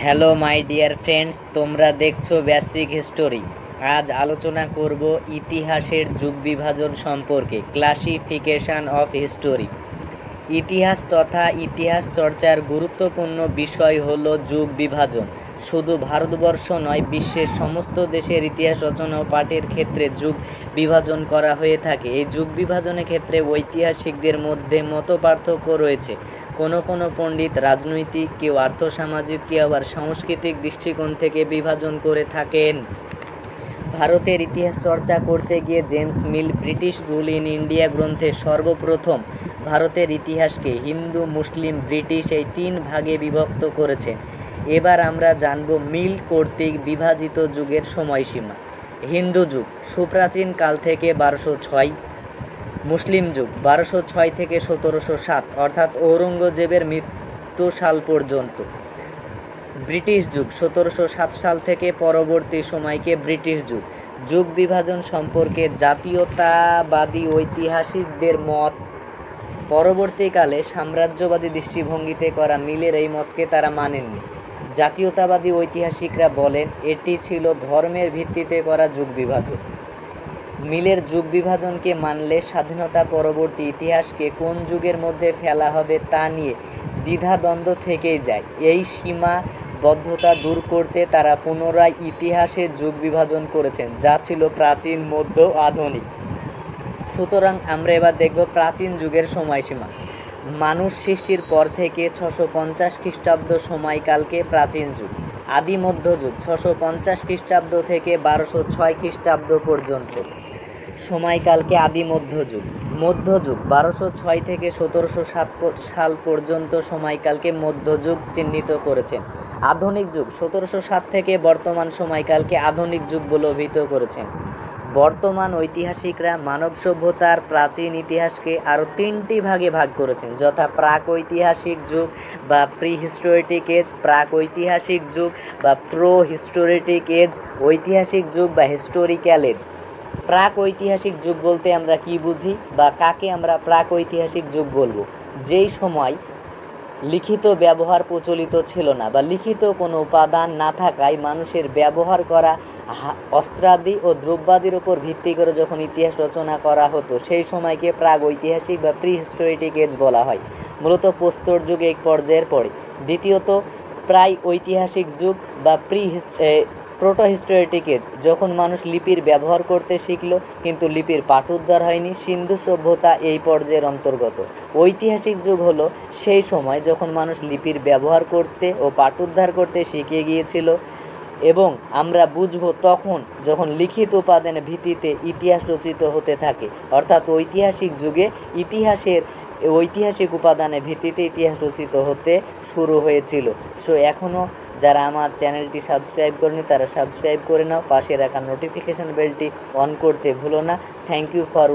Hello my dear friends, তোমরা দেখছো basic history. আজ আলোচনা করব ইতিহাসের যুগ বিভাজন সম্পর্কে, ক্লাসিফিকেশন অফ হিস্টোরি। ইতিহাস তথা ইতিহাস চর্চার গুরুত্বপূর্ণ বিষয় হলো যুগ বিভাজন। শুধু ভারতবর্ষ নয়, বিশ্বের সমস্ত দেশের ইতিহাস রচনা ও পাঠের ক্ষেত্রে যুগ বিভাজন করা হয়ে থাকে। এই যুগ বিভাজনের ক্ষেত্রে ঐতিহাসিকদের মধ্যে মতপার্থক্য রয়েছে। কোনো কোনো পণ্ডিত রাজনৈতিক, কেউ আর্থসামাজিক, কেউ আবার সাংস্কৃতিক দৃষ্টিকোণ থেকে বিভাজন করে থাকেন। ভারতের ইতিহাস চর্চা করতে গিয়ে James Mill British rule in India গ্রন্থে সর্বপ্রথম ভারতের ইতিহাসকে হিন্দু, মুসলিম, ব্রিটিশ এই 3 ভাগে বিভক্ত করেছেন। এবার আমরা জানব মিল কর্তৃক বিভাজিত যুগের সময়সীমা। হিন্দু যুগ সুপ্রাচীন কাল থেকে 1206, মুসলিম যুগ 1206 থেকে 1707 অর্থাৎ ঔরঙ্গজেবের মৃত্যু সাল পর্যন্ত। ব্রিটিশ যুগ 1707 সাল থেকে পরবর্তী সময়কে ব্রিটিশ যুগ। যুগ বিভাজন সম্পর্কে জাতীয়তাবাদী ঐতিহাসিকদের মত। পরবর্তীকালে সাম্রাজ্যবাদী দৃষ্টিভঙ্গিতে করা মিলের এই মতকে তারা মানেননি। জাতীয়তাবাদী ঐতিহাসিকরা বলেন এটি ছিল ধর্মের ভিত্তিতে করা যুগ বিভাজন। মিলের যুগ বিভাজনকে মানলে স্বাধীনতা পরবর্তী ইতিহাসকে কোন যুগের মধ্যে ফেলা হবে তা নিয়ে দ্বিধাদ্বন্দ্ব থেকেই যায়। এই সীমাবদ্ধতা দূর করতে তারা পুনরায় ইতিহাসের যুগ বিভাজন করেছেন, যা ছিল প্রাচীন, মধ্য, আধুনিক। সুতরাং আমরা এবার দেখব প্রাচীন যুগের সময়সীমা। মানুষ সৃষ্টির পর থেকে 650 খ্রিস্টাব্দ সময়কালকে প্রাচীন যুগ। আদি মধ্যযুগ 650 খ্রিস্টাব্দ থেকে 1206 খ্রিস্টাব্দ পর্যন্ত সময়কালকে আদি মধ্যযুগ। মধ্যযুগ 1206 থেকে 1707 সাল পর্যন্ত সময়কালকে মধ্যযুগ চিহ্নিত করেছেন। আধুনিক যুগ 1707 থেকে বর্তমান সময়কালকে আধুনিক যুগ বলে অভিহিত করেছেন। বর্তমান ঐতিহাসিকরা মানব সভ্যতার প্রাচীন ইতিহাসকে আরও 3টি ভাগে ভাগ করেছেন, যথা প্রাক ঐতিহাসিক যুগ বা প্রি হিস্টোরিটিক এজ, প্রাক ঐতিহাসিক যুগ বা প্রো হিস্টোরিটিক এজ, ঐতিহাসিক যুগ বা হিস্টোরিক্যাল এজ। প্রাক ঐতিহাসিক যুগ বলতে আমরা কি বুঝি বা কাকে আমরা প্রাক ঐতিহাসিক যুগ বলবো? যেই সময় লিখিত ব্যবহার প্রচলিত ছিল না বা লিখিত কোনো উপাদান না থাকায় মানুষের ব্যবহার করা অস্ত্রাদি ও দ্রব্যাদির উপর ভিত্তি করে যখন ইতিহাস রচনা করা হতো, সেই সময়কে প্রাগ ঐতিহাসিক বা প্রি হিস্টোরিটিক এজ বলা হয়। মূলত প্রস্তর যুগ এক পর্যায়ের পরে। দ্বিতীয়ত প্রায় ঐতিহাসিক যুগ বা প্রোটো হিস্টোরিটিক এজ, যখন মানুষ লিপির ব্যবহার করতে শিখল কিন্তু লিপির পাঠোদ্ধার হয়নি, সিন্ধু সভ্যতা এই পর্যায়ের অন্তর্গত। ঐতিহাসিক যুগ হলো সেই সময় যখন মানুষ লিপির ব্যবহার করতে ও পাঠোদ্ধার করতে শিখে গিয়েছিল, এবং আমরা বুঝব তখন যখন লিখিত উপাদানের ভিত্তিতে ইতিহাস রচিত হতে থাকে। অর্থাৎ ঐতিহাসিক যুগে ঐতিহাসিক উপাদানের ভিত্তিতে ইতিহাস রচিত হতে শুরু হয়েছিল। সো এখনও যারা আমার চ্যানেলটি সাবস্ক্রাইব করেনি তারা সাবস্ক্রাইব করে নাও, পাশে রাখা নোটিফিকেশন বেলটি অন করতে ভুলো না। Thank you for